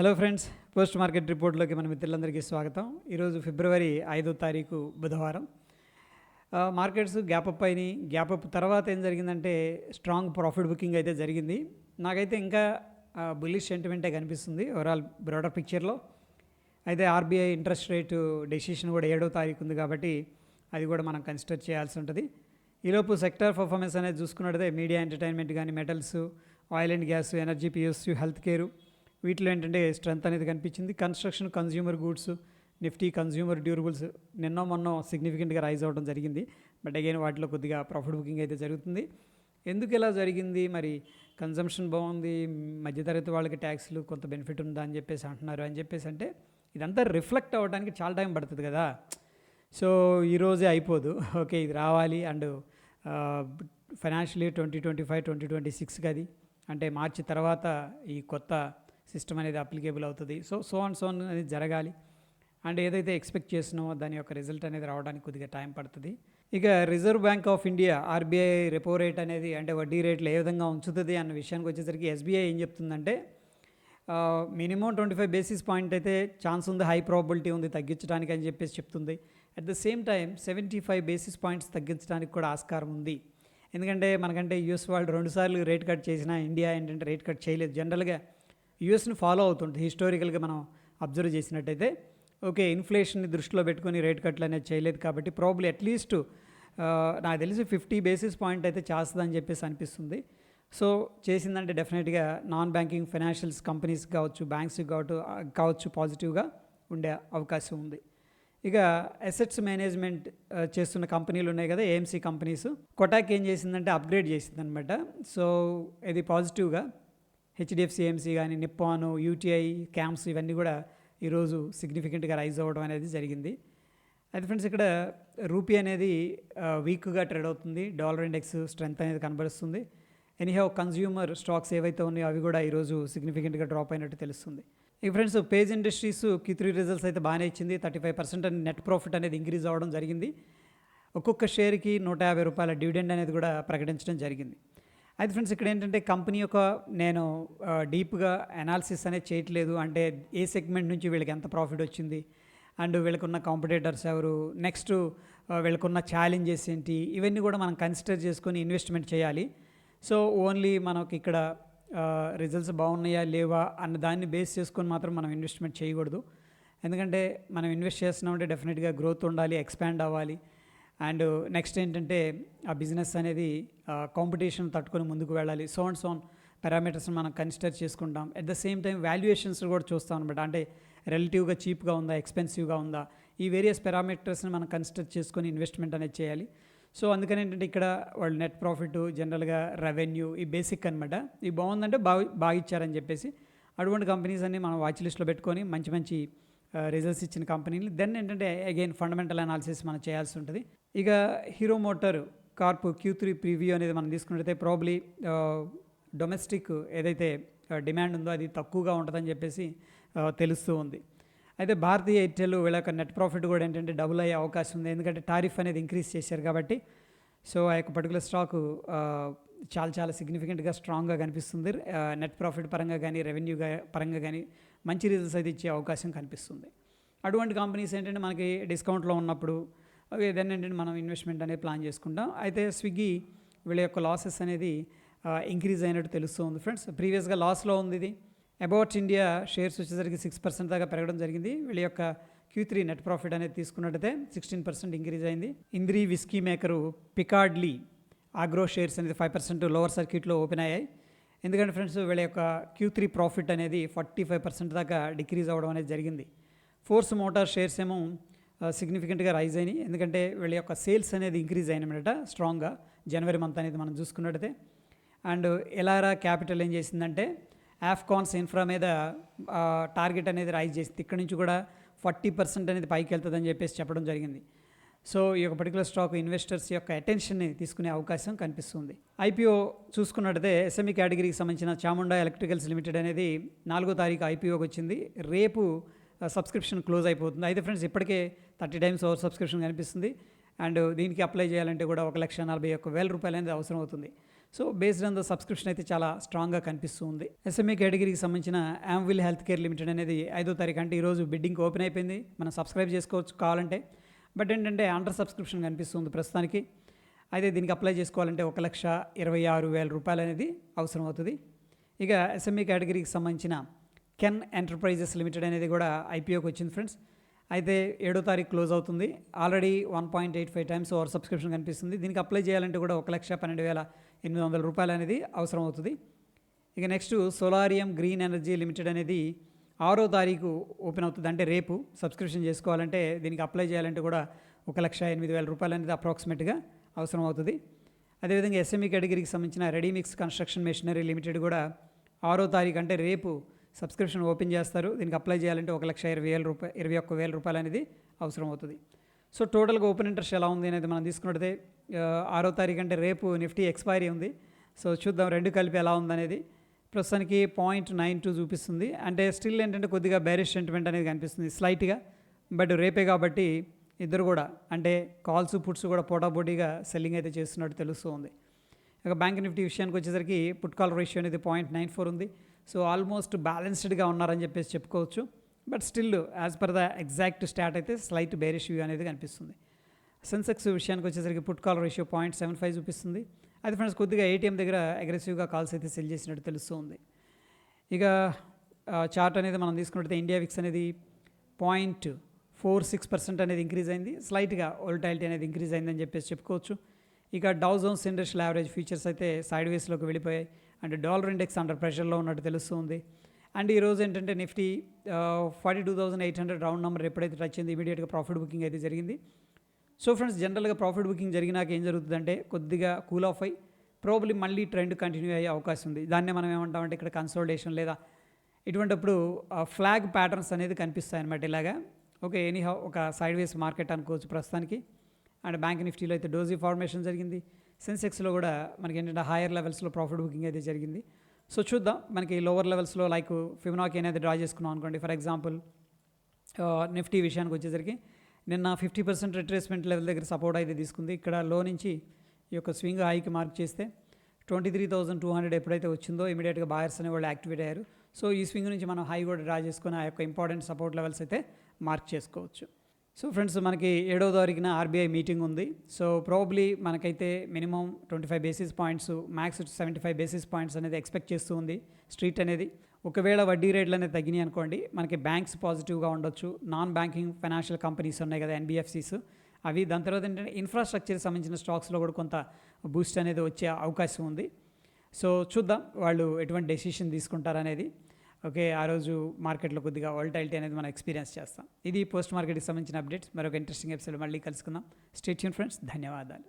Hello friends, post market రిపోర్ట్లోకి మన మిత్రులందరికీ స్వాగతం. ఈరోజు ఫిబ్రవరి 5వ తారీఖు బుధవారం. మార్కెట్స్ గ్యాప్ అప్ అయినాయి. గ్యాప్ అప్ తర్వాత ఏం జరిగిందంటే స్ట్రాంగ్ ప్రాఫిట్ బుకింగ్ అయితే జరిగింది. నాకైతే ఇంకా బుల్లిష్ సెంటిమెంటే కనిపిస్తుంది ఓవరాల్ బ్రాడర్ పిక్చర్లో. అయితే ఆర్బీఐ ఇంట్రెస్ట్ రేటు డెసిషన్ కూడా 7వ తారీఖు ఉంది కాబట్టి అది కూడా మనం కన్సిడర్ చేయాల్సి ఉంటుంది. ఈలోపు సెక్టార్ పర్ఫార్మెన్స్ అనేది చూసుకున్నట్లయితే మీడియా, ఎంటర్టైన్మెంట్ కానీ, metals, oil and gas, energy, PSU, health care వీటిలో ఏంటంటే స్ట్రెంత్ అనేది కనిపించింది. Construction, consumer goods, Nifty, consumer durables నిన్నో మొన్నో సిగ్నిఫికెంట్గా రైజ్ అవ్వడం జరిగింది. బట్ అగైన్ వాటిలో కొద్దిగా ప్రాఫిట్ బుకింగ్ అయితే జరుగుతుంది. ఎందుకు ఇలా జరిగింది? మరి కన్జంప్షన్ బాగుంది, మధ్యతరగతి వాళ్ళకి ట్యాక్స్లు కొంత బెనిఫిట్ ఉందా అని చెప్పేసి అంటున్నారు. అని చెప్పేసి అంటే ఇదంతా రిఫ్లెక్ట్ అవ్వడానికి చాలా టైం పడుతుంది కదా. సో ఈరోజే అయిపోదు. ఓకే, ఇది రావాలి. అండ్ ఫైనాన్షియల్ ఇయర్ 2025, 2026 అది అంటే మార్చి తర్వాత ఈ కొత్త సిస్టమ్ అనేది అప్లికేబుల్ అవుతుంది. సో అనేది జరగాలి. అండ్ ఏదైతే ఎక్స్పెక్ట్ చేసినామో దాని యొక్క రిజల్ట్ అనేది రావడానికి కొద్దిగా టైం పడుతుంది. ఇక reserve bank of India RBI repo rate అనేది అంటే వడ్డీ రేట్లు ఏ విధంగా ఉంచుతుంది అన్న విషయానికి వచ్చేసరికి ఎస్బీఐ ఏం చెప్తుందంటే మినిమం 25 బేసిస్ పాయింట్ అయితే ఛాన్స్ ఉంది, హై ప్రాబిలిటీ ఉంది తగ్గించడానికి అని చెప్పేసి చెప్తుంది. At the same time 75 basis points తగ్గించడానికి కూడా ఆస్కారం ఉంది. ఎందుకంటే మనకంటే యూఎస్ వాళ్ళు 2 సార్లు రేట్ కట్ చేసినా ఇండియా ఏంటంటే రేట్ కట్ చేయలేదు. జనరల్గా యూఎస్ని ఫాలో అవుతుంటుంది హిస్టారికల్గా మనం అబ్జర్వ్ చేసినట్టయితే. ఓకే, ఇన్ఫ్లేషన్ని దృష్టిలో పెట్టుకొని రేట్ కట్లు అనేది చేయలేదు కాబట్టి ప్రాబ్లీ అట్లీస్ట్ నాకు తెలిసి 50 బేసిస్ పాయింట్ అయితే చేస్తుందని చెప్పేసి అనిపిస్తుంది. సో చేసిందంటే డెఫినెట్గా నాన్ బ్యాంకింగ్ ఫైనాన్షియల్స్ కంపెనీస్ కావచ్చు, బ్యాంక్స్ కావచ్చు పాజిటివ్గా ఉండే అవకాశం ఉంది. ఇక అసెట్స్ మేనేజ్మెంట్ చేస్తున్న కంపెనీలు ఉన్నాయి కదా, ఏఎంసీ కంపెనీస్. కొటాక్ ఏం చేసిందంటే అప్గ్రేడ్ చేసింది అనమాట. సో ఇది పాజిటివ్గా హెచ్డిఎఫ్సి ఏఎంసీ కానీ, నిప్పాను, యూటీఐ, క్యాంప్స్ ఇవన్నీ కూడా ఈరోజు సిగ్నిఫికెంట్గా రైజ్ అవ్వడం అనేది జరిగింది. అయితే ఫ్రెండ్స్, ఇక్కడ రూపీ అనేది వీక్గా ట్రేడ్ అవుతుంది. డాలర్ ఇండెక్స్ స్ట్రెంత్ అనేది కనబరుస్తుంది. ఎనీహౌ కన్జ్యూమర్ స్టాక్స్ ఏవైతే ఉన్నాయో అవి కూడా ఈరోజు సిగ్నిఫికెంట్గా డ్రాప్ అయినట్టు తెలుస్తుంది. ఇక friends, page industries Q3 results అయితే బాగానే ఇచ్చింది. 35% నెట్ ప్రాఫిట్ అనేది ఇంక్రీజ్ అవ్వడం జరిగింది. ఒక్కొక్క షేర్కి ₹150 డివిడెండ్ అనేది కూడా ప్రకటించడం జరిగింది. అయితే ఫ్రెండ్స్, ఇక్కడ ఏంటంటే కంపెనీ యొక్క నేను డీప్గా అనాలిసిస్ అనేది చేయట్లేదు. అంటే ఏ సెగ్మెంట్ నుంచి వీళ్ళకి ఎంత ప్రాఫిట్ వచ్చింది, అండ్ వీళ్ళకున్న కాంపిటేటర్స్ ఎవరు, నెక్స్ట్ వీళ్ళకున్న ఛాలెంజెస్ ఏంటి, ఇవన్నీ కూడా మనం కన్సిడర్ చేసుకొని ఇన్వెస్ట్మెంట్ చేయాలి. సో ఓన్లీ మనకి ఇక్కడ రిజల్ట్స్ బాగున్నాయా లేవా అన్న దాన్ని బేస్ చేసుకొని మాత్రం మనం ఇన్వెస్ట్మెంట్ చేయకూడదు. ఎందుకంటే మనం ఇన్వెస్ట్ చేస్తున్నామంటే డెఫినెట్గా గ్రోత్ ఉండాలి, ఎక్స్పాండ్ అవ్వాలి. అండ్ నెక్స్ట్ ఏంటంటే ఆ బిజినెస్ అనేది కాంపిటీషన్ తట్టుకొని ముందుకు వెళ్ళాలి. సోన్ పారామీటర్స్ని మనం కన్సిడర్ చేసుకుంటాం. At the same time valuations కూడా చూస్తాం అనమాట. అంటే రిలేటివ్గా చీప్గా ఉందా, ఎక్స్పెన్సివ్గా ఉందా, ఈ వేరియస్ పారామీటర్స్ని మనం కన్సిడర్ చేసుకొని ఇన్వెస్ట్మెంట్ అనేది చేయాలి. సో అందుకని ఏంటంటే ఇక్కడ వాళ్ళు నెట్ ప్రాఫిట్, జనరల్గా రెవెన్యూ, ఈ బేసిక్ అనమాట. ఇవి బాగుందంటే బాగా ఇచ్చారని చెప్పేసి అటువంటి కంపెనీస్ అన్ని మనం వాచ్ లిస్ట్లో పెట్టుకొని మంచి రిజల్ట్స్ ఇచ్చిన కంపెనీలు దెన్ ఏంటంటే అగైన్ ఫండమెంటల్ అనాలిసిస్ మనం చేయాల్సి ఉంటుంది. ఇక hero motor Corp Q3 preview అనేది మనం తీసుకున్నట్టయితే ప్రాబ్లీ డొమెస్టిక్ ఏదైతే డిమాండ్ ఉందో అది తక్కువగా ఉంటుందని చెప్పేసి తెలుస్తూ ఉంది. అయితే భారతీయ ఎయిర్టెల్ వీళ్ళ యొక్క నెట్ ప్రాఫిట్ కూడా ఏంటంటే డబుల్ అయ్యే అవకాశం ఉంది. ఎందుకంటే టారిఫ్ అనేది ఇంక్రీజ్ చేశారు కాబట్టి. సో ఆ యొక్క పర్టికులర్ స్టాకు చాలా సిగ్నిఫికెంట్గా స్ట్రాంగ్గా కనిపిస్తుంది. నెట్ ప్రాఫిట్ పరంగా కానీ, రెవెన్యూ పరంగా కానీ మంచి రిజల్ట్స్ అయితే ఇచ్చే అవకాశం కనిపిస్తుంది. అటువంటి కంపెనీస్ ఏంటంటే మనకి డిస్కౌంట్లో ఉన్నప్పుడు ఏదైనా ఏంటంటే మనం ఇన్వెస్ట్మెంట్ అనేది ప్లాన్ చేసుకుంటాం. అయితే స్విగ్గీ వీళ్ళ యొక్క లాసెస్ అనేది ఇంక్రీజ్ అయినట్టు తెలుస్తుంది ఫ్రెండ్స్. ప్రీవియస్గా లాస్లో ఉంది ఇది. అబౌట్ ఇండియా షేర్స్ వచ్చేసరికి 6% దాకా పెరగడం జరిగింది. వీళ్ళ యొక్క Q3 నెట్ ప్రాఫిట్ అనేది తీసుకున్నట్టయితే 16% ఇంక్రీజ్ అయింది. ఇంద్రీ విస్కీ మేకరు పికార్డ్లీ ఆగ్రో షేర్స్ అనేది 5% లోవర్ సర్క్యూట్లో ఓపెన్ అయ్యాయి. ఎందుకంటే ఫ్రెండ్స్, వీళ్ళ యొక్క Q3 ప్రాఫిట్ అనేది 45% దాకా డిక్రీజ్ అవ్వడం అనేది జరిగింది. ఫోర్స్ మోటార్ షేర్స్ ఏమో సిగ్నిఫికెంట్గా రైజ్ అయినాయి. ఎందుకంటే వీళ్ళ యొక్క సేల్స్ అనేది ఇంక్రీజ్ అయినమాట స్ట్రాంగ్గా జనవరి మంత్ అనేది మనం చూసుకున్నట్టయితే. అండ్ ఎలారా క్యాపిటల్ ఏం చేసిందంటే ఆఫ్కాన్స్ ఇన్ఫ్రా మీద టార్గెట్ అనేది రైజ్ చేసింది. ఇక్కడ నుంచి కూడా 40% అనేది పైకి వెళ్తుందని చెప్పేసి చెప్పడం జరిగింది. సో ఈ యొక్క పర్టికులర్ స్టాక్ ఇన్వెస్టర్స్ యొక్క అటెన్షన్ని తీసుకునే అవకాశం కనిపిస్తుంది. ఐపీఓ చూసుకున్నట్టయితే ఎస్ఎంఈ కేటగిరీకి సంబంధించిన చాముండా ఎలక్ట్రికల్స్ లిమిటెడ్ అనేది 4వ తారీఖు ఐపీఓకి వచ్చింది. రేపు సబ్స్క్రిప్షన్ క్లోజ్ అయిపోతుంది. అయితే ఫ్రెండ్స్, ఇప్పటికే 30 టైమ్స్ ఓవర్ సబ్స్క్రిప్షన్ కనిపిస్తుంది. అండ్ దీనికి అప్లై చేయాలంటే కూడా ₹1,41,000 అనేది అవసరం అవుతుంది. So based on the subscription అయితే చాలా స్ట్రాంగ్గా కనిపిస్తూ ఉంది. ఎస్ఎంఈ కేటగిరీకి సంబంధించిన యామ్విల్ హెల్త్ కేర్ లిమిటెడ్ అనేది 5వ తారీఖు అంటే ఈరోజు బిడ్డింగ్ ఓపెన్ అయిపోయింది. మనం సబ్స్క్రైబ్ చేసుకోవచ్చు కావాలంటే. బట్ ఏంటంటే అండర్ సబ్స్క్రిప్షన్ కనిపిస్తుంది ప్రస్తుతానికి. అయితే దీనికి అప్లై చేసుకోవాలంటే 1,26,000 రూపాయలు అనేది అవసరం అవుతుంది. ఇక ఎస్ఎంఈ కేటగిరీకి సంబంధించిన కెన్ ఎంటర్ప్రైజెస్ లిమిటెడ్ అనేది కూడా ఐపీఓకి వచ్చింది ఫ్రెండ్స్. అయితే 7వ తారీఖు క్లోజ్ అవుతుంది. ఆల్రెడీ 1.85 టైమ్స్ ఓవర్ సబ్స్క్రిప్షన్ కనిపిస్తుంది. దీనికి అప్లై చేయాలంటే కూడా 1,12,800 రూపాయలు అనేది అవసరం అవుతుంది. ఇక next solarium green energy limited అనేది 6వ తారీఖు ఓపెన్ అవుతుంది. అంటే రేపు సబ్స్క్రిప్షన్ చేసుకోవాలంటే దీనికి అప్లై చేయాలంటే కూడా 1,08,000 రూపాయలు అనేది అప్రాక్సిమేట్గా అవసరం అవుతుంది. అదేవిధంగా ఎస్ఎంఈ కేటగిరీకి సంబంధించిన రెడీమిక్స్ కన్స్ట్రక్షన్ మెషినరీ లిమిటెడ్ కూడా 6వ తారీఖు అంటే రేపు సబ్స్క్రిప్షన్ ఓపెన్ చేస్తారు. దీనికి అప్లై చేయాలంటే 1,20,000 రూపాయలు అనేది అవసరం అవుతుంది. సో టోటల్గా ఓపెన్ ఇంట్రెస్ట్ ఎలా ఉంది అనేది మనం తీసుకున్నట్టే 6వ తారీఖు అంటే రేపు నిఫ్టీ ఎక్స్పైరీ ఉంది. సో చూద్దాం రెండు కలిపి ఎలా ఉందనేది. ప్రస్తుతానికి 0.92 చూపిస్తుంది. అంటే స్టిల్ ఏంటంటే కొద్దిగా బేరిష్ సెంటిమెంట్ అనేది కనిపిస్తుంది స్లైట్గా. బట్ రేపే కాబట్టి ఇద్దరు కూడా అంటే కాల్స్ పుట్స్ కూడా పోటాపోటీగా సెల్లింగ్ అయితే చేస్తున్నట్టు తెలుస్తూ ఉంది. ఇక బ్యాంక్ నిఫ్టీ విషయానికి వచ్చేసరికి పుట్ కాల్ రేషియో అనేది 0.94 ఉంది. సో ఆల్మోస్ట్ బ్యాలెన్స్డ్గా ఉన్నారని చెప్పేసి చెప్పుకోవచ్చు. But still as per the exact start అయితే స్లైట్ బేరిష్ వ్యూ అనేది కనిపిస్తుంది. సెన్సెక్స్ విషయానికి వచ్చేసరికి పుట్ కాల్ రేషియో 0.75 చూపిస్తుంది. అది ఫ్రెండ్స్ కొద్దిగా ఏటీఎం దగ్గర అగ్రెసివ్గా కాల్స్ అయితే సెల్ చేసినట్టు తెలుస్తూ ఉంది. ఇక చార్ట్ అనేది మనం తీసుకున్నట్లయితే ఇండియా విక్స్ అనేది 0.46% అనేది ఇంక్రీజ్ అయింది. స్లైట్గా వోల్టాలిటీ అనేది ఇంక్రీజ్ అయిందని చెప్పేసి చెప్పుకోవచ్చు. ఇక Dow Jones industrial average futures అయితే సైడ్ వేస్లోకి వెళ్ళిపోయాయి. అంటే డాలర్ ఇండెక్స్ అండర్ ప్రెషర్లో ఉన్నట్టు తెలుస్తుంది. అండ్ ఈరోజు ఏంటంటే నిఫ్టీ 42,800 రౌండ్ నెంబర్ ఎప్పుడైతే టచ్ అయింది ఇమీడియట్గా ప్రాఫిట్ బుకింగ్ అయితే జరిగింది. సో ఫ్రెండ్స్ జనరల్గా ప్రాఫిట్ బుకింగ్ జరిగినాక ఏం జరుగుతుందంటే కొద్దిగా కూల్ ఆఫ్ అయ్యి ప్రాబ్లీ మళ్ళీ ట్రెండ్ కంటిన్యూ అయ్యే అవకాశం ఉంది. దాన్నే మనం ఏమంటామంటే ఇక్కడ కన్సోలిడేషన్ లేదా ఇటువంటిప్పుడు ఫ్లాగ్ ప్యాటర్న్స్ అనేది కనిపిస్తాయి అన్నమాట. ఇలాగా ఓకే ఎనీహౌ ఒక సైడ్ వేస్ మార్కెట్ అనుకోవచ్చు ప్రస్తుతానికి. అండ్ బ్యాంక్ నిఫ్టీలో అయితే డోజీ ఫార్మేషన్ జరిగింది. సెన్సెక్స్లో కూడా మనకి ఏంటంటే హైయర్ లెవెల్స్లో ప్రాఫిట్ బుకింగ్ అయితే జరిగింది. సో చూద్దాం మనకి లోవర్ లెవెల్స్లో లైక్ ఫిబొనాకీ అనేది డ్రా చేసుకున్నాం అనుకోండి. ఫర్ ఎగ్జాంపుల్ నిఫ్టీ విషయానికి వచ్చేసరికి నిన్న 50% రిట్రేస్మెంట్ లెవెల్ దగ్గర సపోర్ట్ అయితే తీసుకుంది. ఇక్కడ లో నుంచి ఈ యొక్క స్వింగ్ హైకి మార్క్ చేస్తే 23,200 ఎప్పుడైతే వచ్చిందో ఇమీడియట్గా బాయర్స్ అనే వాళ్ళు యాక్టివేట్ అయ్యారు. సో ఈ స్వింగ్ నుంచి మనం హై కూడా డ్రా చేసుకొని ఆ యొక్క ఇంపార్టెంట్ సపోర్ట్ లెవెల్స్ అయితే మార్క్ చేసుకోవచ్చు. సో ఫ్రెండ్స్ మనకి 7వ తారీఖున ఆర్బీఐ మీటింగ్ ఉంది. సో ప్రాబబ్లీ మనకైతే minimum 25 basis points max 75 basis points అనేది ఎక్స్పెక్ట్ చేస్తూ ఉంది స్ట్రీట్ అనేది. ఒకవేళ వడ్డీ రేట్లు అనేది తగ్గినాయి అనుకోండి మనకి బ్యాంక్స్ పాజిటివ్గా ఉండొచ్చు. నాన్ బ్యాంకింగ్ ఫైనాన్షియల్ కంపెనీస్ ఉన్నాయి కదా ఎన్బిఎఫ్సిస్ అవి. దాని తర్వాత ఏంటంటే ఇన్ఫ్రాస్ట్రక్చర్కి సంబంధించిన స్టాక్స్లో కూడా కొంత బూస్ట్ అనేది వచ్చే అవకాశం ఉంది. సో చూద్దాం వాళ్ళు ఎటువంటి డెసిషన్ తీసుకుంటారనేది. ఓకే ఆ రోజు మార్కెట్లో కొద్దిగా వోల్టాలిటీ అనేది మనం ఎక్స్పీరియన్స్ చేస్తాం. ఇది పోస్ట్ మార్కెట్కి సంబంధించిన అప్డేట్స్. మరొక ఇంట్రెస్టింగ్ ఎపిసోడ్ మళ్ళీ కలుసుకుందాం. Stay tune friends. ధన్యవాదాలు.